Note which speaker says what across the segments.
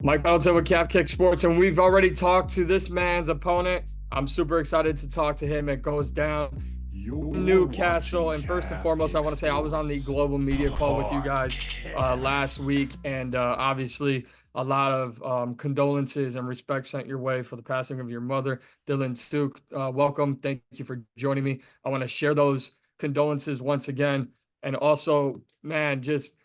Speaker 1: Mike Pendleton with Calf Kick Sports, and we've already talked to this man's opponent. I'm super excited to talk to him. It goes down
Speaker 2: You're
Speaker 1: Newcastle.
Speaker 2: watching
Speaker 1: And first and
Speaker 2: Calf
Speaker 1: foremost, I want to say I was on the global media call with you guys
Speaker 2: Podcast.
Speaker 1: last week, and obviously a lot of condolences and respect sent your way for the passing of your mother, Dylan Tuke. Welcome. Thank you for joining me. I want to share those condolences once again. And also, man, just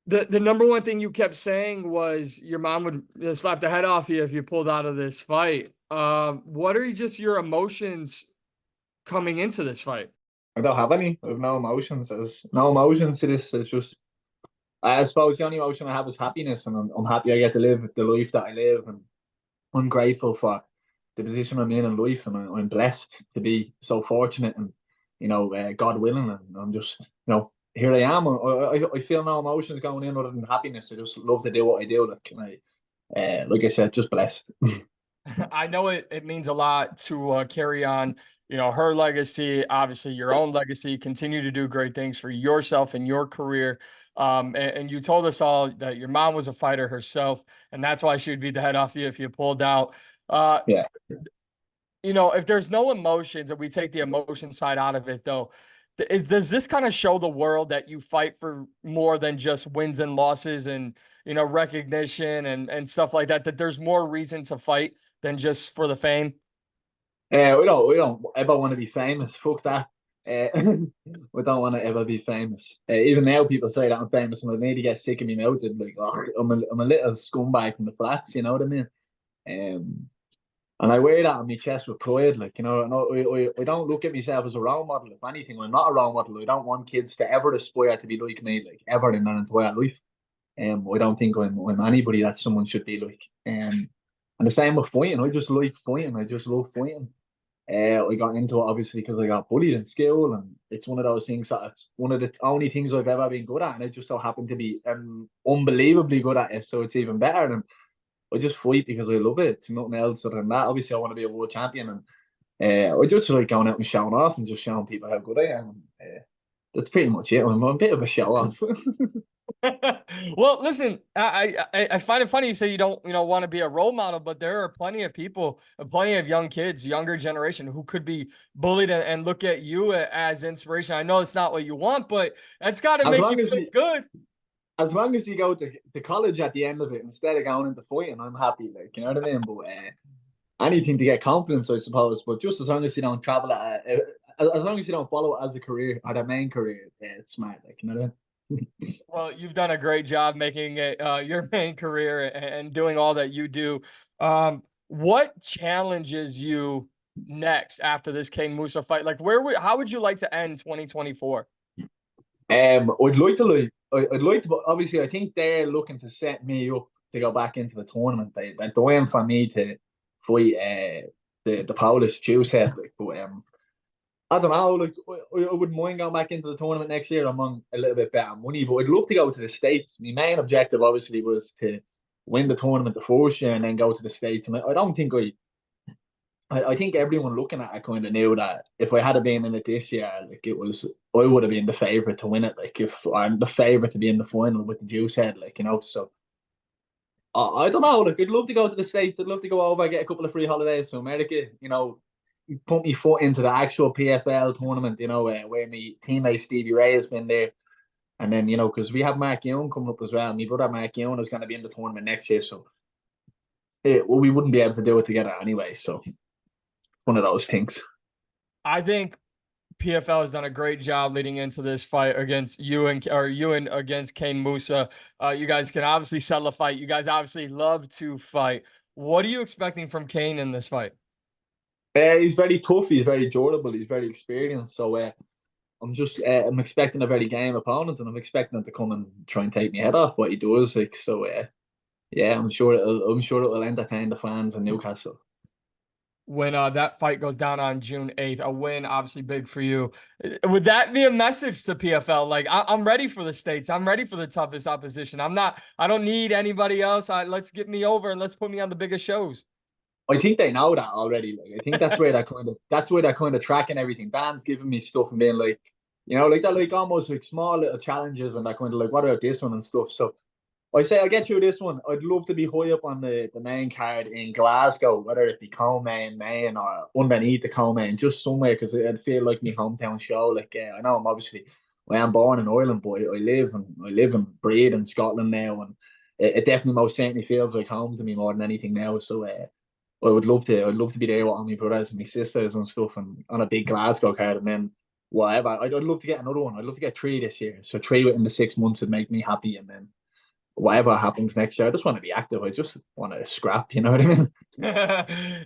Speaker 1: the number one thing you kept saying was your mom would slap the head off you if you pulled out of this fight. What are just your emotions coming into this fight?
Speaker 2: I don't have any. I have no emotions. There's no emotions to this. It's just, I suppose the only emotion I have is happiness, and I'm happy I get to live the life that I live, and I'm grateful for the position I'm in life, and I'm blessed to be so fortunate, and God willing, and I'm just, here I am. I feel no emotions going in other than happiness. I just love to do what I do. Like I said, just blessed.
Speaker 1: I know it means a lot to carry on, her legacy, obviously your own legacy, continue to do great things for yourself and your career. And you told us all that your mom was a fighter herself, and that's why she would beat the head off you if you pulled out. Uh,
Speaker 2: Yeah.
Speaker 1: if there's no emotions and we take the emotion side out of it, though, does this kind of show the world that you fight for more than just wins and losses and, recognition and stuff like that, that there's more reason to fight than just for the fame?
Speaker 2: We don't ever want to be famous. Fuck that. We don't want to ever be famous. Even now, people say that I'm famous, and I need to get sick of me mouth. Like, oh, I'm a little scumbag from the flats. You know what I mean? Um, and I wear that on my chest with pride. Like, I don't look at myself as a role model. If anything, I'm not a role model. I don't want kids to ever aspire to be like me, like ever in their entire life. I don't think I'm anybody that someone should be like. And the same with fighting. I just like fighting. I just love fighting. I got into it obviously because I got bullied in school, and it's one of those things that it's one of the only things I've ever been good at, and I just so happen to be unbelievably good at it. So it's even better. And I just fight because I love it. It's nothing else other than that. Obviously, I want to be a world champion, and I just like going out and showing off and just showing people how good I am. That's pretty much it. I'm a bit of a show off.
Speaker 1: Well, listen, I find it funny you say you don't want to be a role model, but there are plenty of people, plenty of young kids, younger generation who could be bullied and look at you as inspiration. I know it's not what you want, but that's got to
Speaker 2: as
Speaker 1: make you
Speaker 2: long as
Speaker 1: feel
Speaker 2: you,
Speaker 1: good.
Speaker 2: as long as you go to college at the end of it instead of going into fighting, I'm happy. Like, you know what I mean? But anything to get confidence, I suppose. But just as long as you don't travel as long as you don't follow it as a career or the main career, it's smart. Like, you know what I mean?
Speaker 1: Well, you've done a great job making it your main career and doing all that you do. What challenges you next after this Kane Mousah fight? Like, how would you like to end 2024?
Speaker 2: I'd like to I'd like to, but obviously I think they're looking to set me up to go back into the tournament. They're dying for me to fight the Polish Juice head. Like, but I don't know. Like, I wouldn't mind going back into the tournament next year. I'm on a little bit better money, but I'd love to go to the States. My main objective obviously was to win the tournament the first year and then go to the States. And I don't think I think everyone looking at it kind of knew that if I had been in it this year, like I would have been the favorite to win it. Like, if I'm the favorite to be in the final with the Juice head, like, so I don't know. Like, I'd love to go to the States. I'd love to go over, get a couple of free holidays to America. Put me foot into the actual PFL tournament. Where my teammate Stevie Ray has been there, and then because we have Mark Young coming up as well. My brother Mark Young is going to be in the tournament next year, so well, we wouldn't be able to do it together anyway. So one of those things.
Speaker 1: I think PFL has done a great job leading into this fight against you and against Kane Mousah. You guys can obviously settle a fight. You guys obviously love to fight. What are you expecting from Kane in this fight?
Speaker 2: He's very tough. He's very durable. He's very experienced. So I'm expecting a very game opponent, and I'm expecting him to come and try and take my head off what he does. Like, so, yeah, I'm sure it'll entertain the fans in Newcastle.
Speaker 1: When that fight goes down on June 8th, a win obviously big for you. Would that be a message to PFL? Like, I'm ready for the States. I'm ready for the toughest opposition. I don't need anybody else. Let's get me over and let's put me on the biggest shows.
Speaker 2: I think they know that already. Like, I think that's where they're tracking everything. Dan's giving me stuff and being like, like that, like almost like small little challenges, and that kind of like, what about this one and stuff. So I say I get through this one. I'd love to be high up on the main card in Glasgow, whether it be co-main, main, or underneath the co-main, just somewhere because it'd feel like my hometown show. Like I know I am born in Ireland, but I live and breathe in Scotland now, and it definitely most certainly feels like home to me more than anything now. So I'd love to be there with all my brothers and my sisters and stuff, and on a big Glasgow card, and then whatever. I'd love to get another one. I'd love to get three this year. So three within the 6 months would make me happy, and then whatever happens next year, I just want to be active. I just want to scrap. You know what I mean?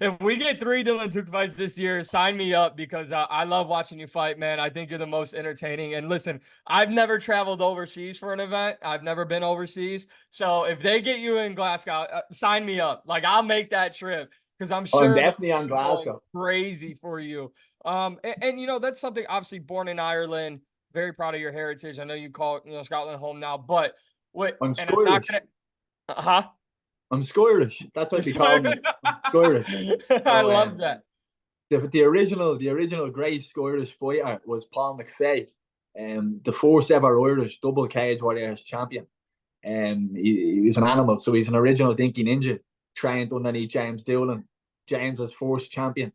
Speaker 1: If we get 3 Dylan Tuke fights this year, sign me up because I love watching you fight, man. I think you're the most entertaining. And listen, I've never traveled overseas for an event. I've never been overseas. So if they get you in Glasgow, sign me up. Like I'll make that trip because I'm
Speaker 2: I'm
Speaker 1: sure the
Speaker 2: definitely on
Speaker 1: going
Speaker 2: Glasgow.
Speaker 1: crazy for you. And you know that's something. Obviously, born in Ireland, very proud of your heritage. I know you call Scotland home now, but what?
Speaker 2: I'm
Speaker 1: And I'm not
Speaker 2: Scottish.
Speaker 1: gonna. Huh?
Speaker 2: I'm Scottish. That's what they call me. I'm Scottish.
Speaker 1: I
Speaker 2: So
Speaker 1: love that.
Speaker 2: the original great Scottish fighter was Paul McFay, the first ever Irish double cage warriors champion. He was an animal, so he's an original Dinky Ninja, trained underneath James Doolan. James was first champion,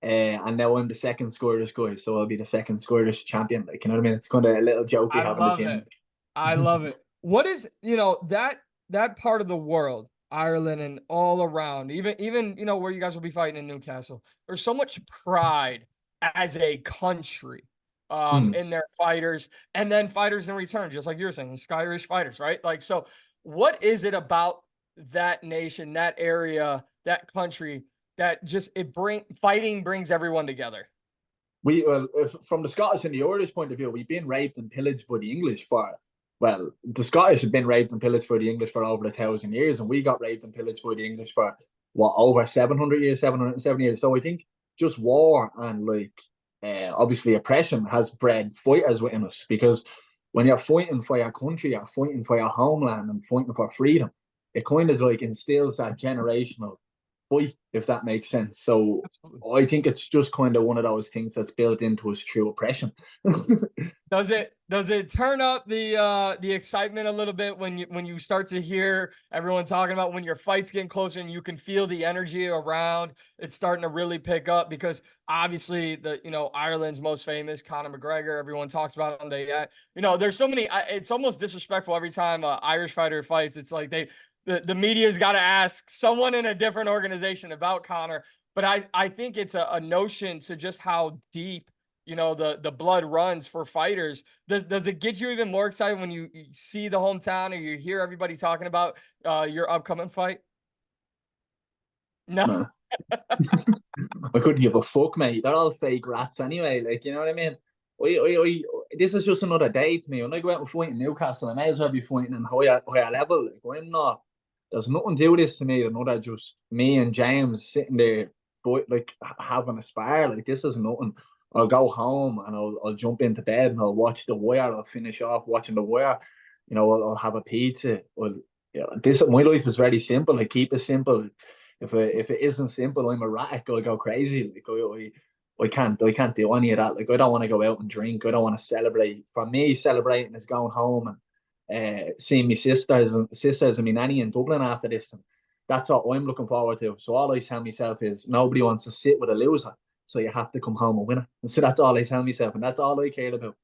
Speaker 2: and now I'm the second Scottish guy, so I'll be the second Scottish champion. Like you know what I mean? It's kind of a little joke we
Speaker 1: I
Speaker 2: have in the
Speaker 1: love
Speaker 2: gym.
Speaker 1: it. I love it. What is, that part of the world, Ireland and all around, even where you guys will be fighting in Newcastle. There's so much pride as a country
Speaker 2: Hmm.
Speaker 1: in their fighters and then fighters in return, just like you were saying, Scottish fighters, right? Like so what is it about that nation, that area, that country that just fighting brings everyone together?
Speaker 2: From the Scottish and the Irish point of view, we've been raped and pillaged by the English for the Scottish have been raped and pillaged by the English for over 1,000 years, and we got raped and pillaged by the English for what over 700 years, 770 years. So I think just war and obviously oppression has bred fighters within us because when you're fighting for your country, you're fighting for your homeland and fighting for freedom. It kind of like instills that generational fight, if that makes sense. So
Speaker 1: Absolutely.
Speaker 2: I think it's just kind of one of those things that's built into us through oppression.
Speaker 1: Does it turn up the excitement a little bit when you start to hear everyone talking about when your fight's getting closer and you can feel the energy around it's starting to really pick up because obviously Ireland's most famous Conor McGregor, everyone talks about him. There's so many. It's almost disrespectful every time a Irish fighter fights. It's like the media's got to ask someone in a different organization about Conor. But I think it's a notion to just how deep the blood runs for fighters. Does it get you even more excited when you see the hometown or you hear everybody talking about your upcoming fight? No.
Speaker 2: No, I couldn't give a fuck, mate. They're all fake rats anyway. Like, you know what I mean? This is just another day to me. When I go out and fight in Newcastle, I may as well be fighting in higher level. Like, I'm not. There's nothing to this to me than other just me and James sitting there, having a spar. Like, this is nothing. I'll go home and I'll jump into bed and I'll watch The Wire. I'll finish off watching The Wire. I'll have a pizza. This my life is very simple. I keep it simple. If it isn't simple, I'm erratic. I go crazy. I can't do any of that. Like I don't want to go out and drink. I don't want to celebrate. For me, celebrating is going home and seeing my sisters and my nanny in Dublin after this. And that's what I'm looking forward to. So all I tell myself is nobody wants to sit with a loser. So you have to come home a winner. And so that's all I tell myself, and that's all I care about.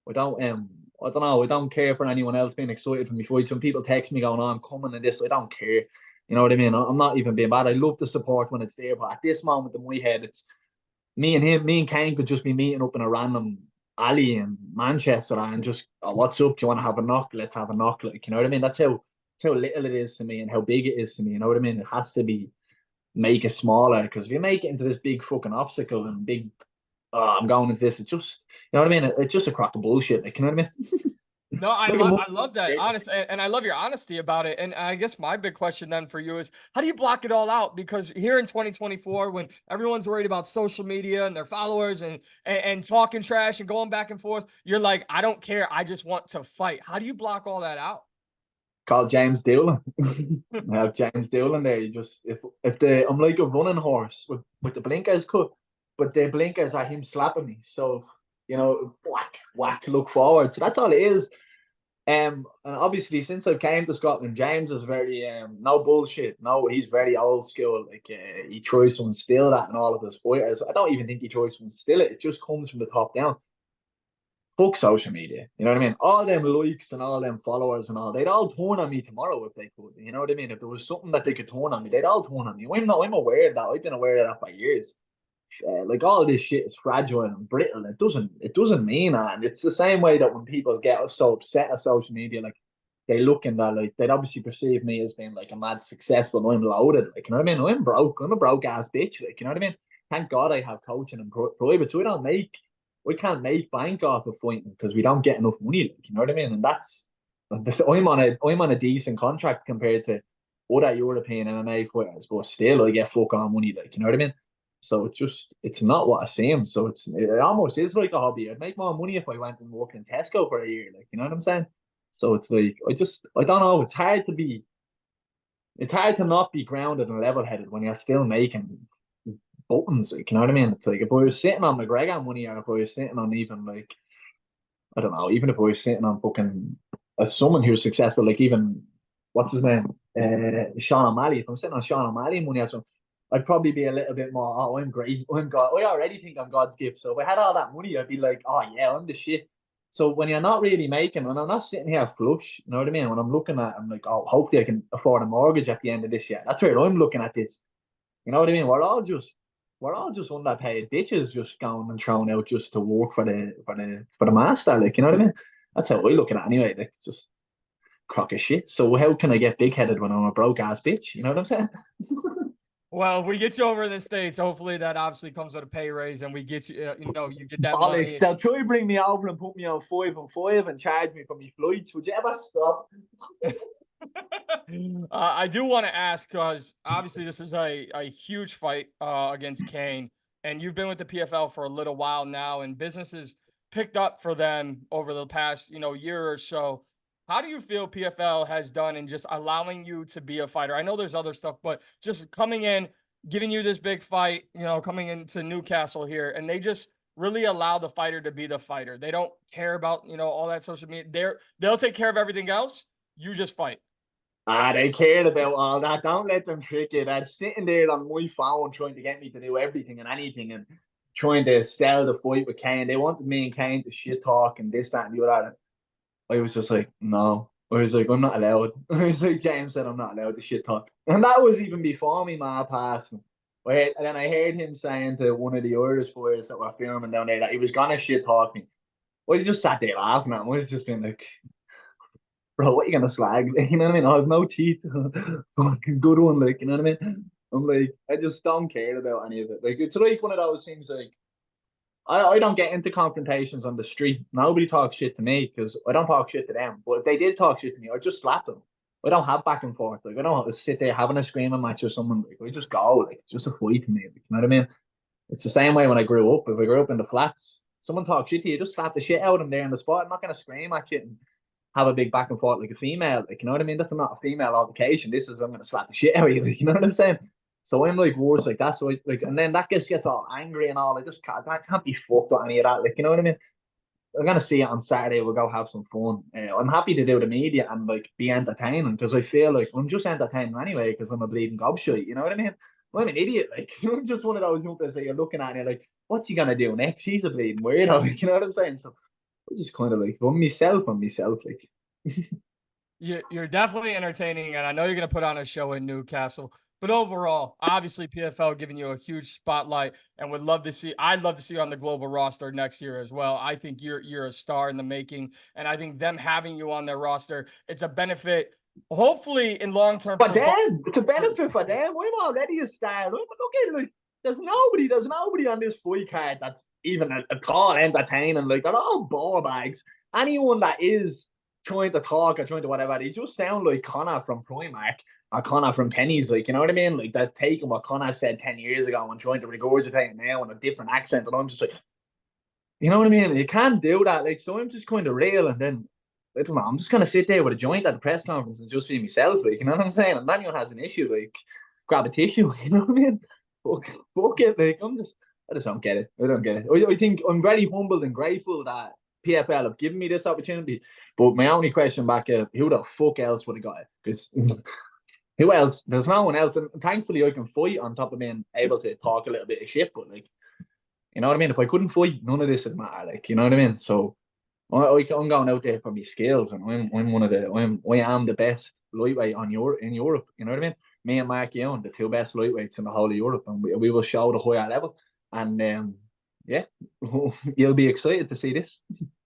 Speaker 2: I don't know, I don't care for anyone else being excited for me fights. When people text me going, "Oh, I'm coming," and this, I don't care. You know what I mean? I'm not even being bad. I love the support when it's there, but at this moment in my head, it's me and Kane could just be meeting up in a random alley in Manchester and just, "Oh, what's up? Do you want to have a knock? Let's have a knock." Like, you know what I mean? That's how little it is to me and how big it is to me. You know what I mean? It has to be make it smaller because if you make it into this big fucking obstacle and big, oh, I'm going into this, it's just, you know what I mean? It's just a crock of bullshit. Like, you know what I mean?
Speaker 1: No, I
Speaker 2: Like a
Speaker 1: love
Speaker 2: mo-
Speaker 1: I love that honest and I love your honesty about it. And I guess my big question then for you is how do you block it all out? Because here in 2024, when everyone's worried about social media and their followers and talking trash and going back and forth, you're like, I don't care. I just want to fight. How do you block all that out?
Speaker 2: Called James Doolan. I have James Doolan there. You just if the I'm like a running horse with the blinkers cut, but the blinkers are him slapping me. So whack whack, look forward. So that's all it is. And obviously since I came to Scotland, James is very no bullshit. No, he's very old school. Like he tries to instill that in all of his fighters. I don't even think he tries to instill it. It just comes from the top down. Fuck social media. You know what I mean? All them likes and all them followers and all, they'd all turn on me tomorrow if they could. You know what I mean? If there was something that they could turn on me, they'd all turn on me. I'm aware of that. I've been aware of that for years. Like all this shit is fragile and brittle. It doesn't mean that. And it's the same way that when people get so upset at social media, like they look in that, like they'd obviously perceive me as being like a mad successful. I'm loaded, like, you know what I mean? I'm broke. I'm a broke ass bitch, like, you know what I mean? Thank God I have coaching and private, so we can't make bank off of fighting because we don't get enough money, like, you know what I mean? And I'm on a decent contract compared to other European MMA fighters, but still I get fuck all money, like, you know what I mean? So it's not what I seem. So it almost is like a hobby. I'd make more money if I went and worked in Tesco for a year, like, you know what I'm saying? So it's like I don't know. It's hard to not be grounded and level headed when you're still making buttons. Like, you know what I mean? It's like if I was sitting on McGregor money, or if I was sitting on even like, I don't know, even if I was sitting on fucking as someone who's successful, like even what's his name, Sean O'Malley. If I'm sitting on Sean O'Malley money or something, I'd probably be a little bit more. Oh, I'm great. I'm God. I already think I'm God's gift. So if I had all that money, I'd be like, oh yeah, I'm the shit. So when you're not really making, when I'm not sitting here flush, you know what I mean? When I'm looking at, I'm like, oh, hopefully I can afford a mortgage at the end of this year. That's where I'm looking at this. You know what I mean? We're all just underpaid bitches just going and thrown out just to work for the master. Like, you know what I mean? That's how I look at it anyway. Like, it's just crock of shit. So how can I get big headed when I'm a broke ass bitch? You know what I'm saying?
Speaker 1: Well, we get you over in the States. Hopefully that obviously comes with a pay raise and we get you, you get that
Speaker 2: Bollocks.
Speaker 1: money.
Speaker 2: They'll try to bring me over and put me on 5 and 5 and charge me for my flights. Would you ever stop?
Speaker 1: I do want to ask because obviously this is a huge fight against Kane, and you've been with the PFL for a little while now, and business has picked up for them over the past year or so. How do you feel PFL has done in just allowing you to be a fighter? I know there's other stuff, but just coming in, giving you this big fight, coming into Newcastle here, and they just really allow the fighter to be the fighter. They don't care about all that social media. They'll take care of everything else. You just fight.
Speaker 2: They cared about all that. Don't let them trick you. They're sitting there on my phone trying to get me to do everything and anything and trying to sell the fight with Kane. They wanted me and Kane to shit talk and this, that, and the other. I was just like, no. I was like, I'm not allowed. I was like, James said, I'm not allowed to shit talk. And that was even before me ma passed. And then I heard him saying to one of the Irish boys that were filming down there that he was going to shit talk me. Well, he just sat there laughing at him. I was just been like, bro, what are you gonna slag? You know what I mean? I have no teeth. Fucking good one, like, you know what I mean? I'm like, I just don't care about any of it. Like, it's like one of those things. Like, I don't get into confrontations on the street. Nobody talks shit to me because I don't talk shit to them. But if they did talk shit to me, I'd just slap them. I don't have back and forth. Like, I don't have to sit there having a screaming match or someone. Like, I just go. Like, it's just a fight to me. Like, you know what I mean? It's the same way when I grew up. If I grew up in the flats, someone talks shit to you, just slap the shit out of them there in the spot. I'm not gonna scream at you and have a big back and forth like a female. Like, you know what I mean? That's not a female altercation. This is I'm gonna slap the shit out of you. Like, you know what I'm saying? So I'm like worse like that. So like, and then that gets all angry and all. I can't be fucked on any of that. Like, you know what I mean? I'm gonna see it on Saturday. We'll go have some fun. I'm happy to do the media and like be entertaining because I feel like I'm just entertaining anyway because I'm a bleeding gobshite. You know what I mean? I'm an idiot. Like, I'm just one of those numbers that you're looking at and you're like, what's he gonna do next? He's a bleeding weirdo. Like, you know what I'm saying? So I just kind of like on myself. Like,
Speaker 1: You're definitely entertaining, and I know you're going to put on a show in Newcastle. But overall, obviously, PFL giving you a huge spotlight, and would love to see. I'd love to see you on the global roster next year as well. I think you're a star in the making, and I think them having you on their roster, it's a benefit, hopefully in long term
Speaker 2: for
Speaker 1: for both.
Speaker 2: them, it's a benefit for them. I'm already a star. Look at like there's nobody on this fight card that's even at all entertaining. Like, they're all ball bags. Anyone that is trying to talk or trying to whatever, they just sound like Connor from Primark or Connor from Pennies. Like, you know what I mean? Like, they're taking what Connor said 10 years ago and trying to regurgitate it now in a different accent. And I'm just like, you know what I mean? You can't do that. Like, so I'm just kind of real, and then I don't know. I'm just gonna sit there with a joint at the press conference and just be myself. Like, you know what I'm saying? And if anyone has an issue, like, grab a tissue. You know what I mean? Fuck it. Like, I just don't get it. I don't get it. I think I'm very humbled and grateful that PFL have given me this opportunity. But my only question back is, who the fuck else would have got it? Because who else? There's no one else. And thankfully, I can fight on top of being able to talk a little bit of shit. But, like, you know what I mean? If I couldn't fight, none of this would matter. Like, you know what I mean? So I'm going out there for my skills, and I am the best lightweight in Europe. You know what I mean? Me and Mark Young, the two best lightweights in the whole of Europe, and we will show the higher level. And yeah, you'll be excited to see this.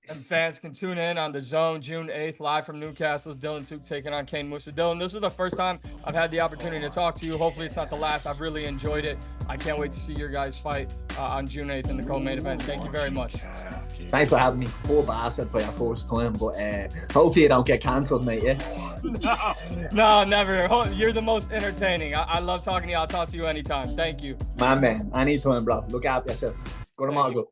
Speaker 1: And fans can tune in on The Zone June 8th, live from Newcastle's Dylan Tuke taking on Kane Mousah. Dylan, this is the first time I've had the opportunity to talk to you. Hopefully it's not the last. I've really enjoyed it. I can't wait to see your guys fight on June 8th in the co-main event. Thank you very much.
Speaker 2: Thanks for having me. Poor bastard for your first time, but hopefully you don't get cancelled, mate, yeah?
Speaker 1: No, never. You're the most entertaining. I love talking to you. I'll talk to you anytime. Thank you.
Speaker 2: Man, anytime, bro. Look after yourself. Go to Margot.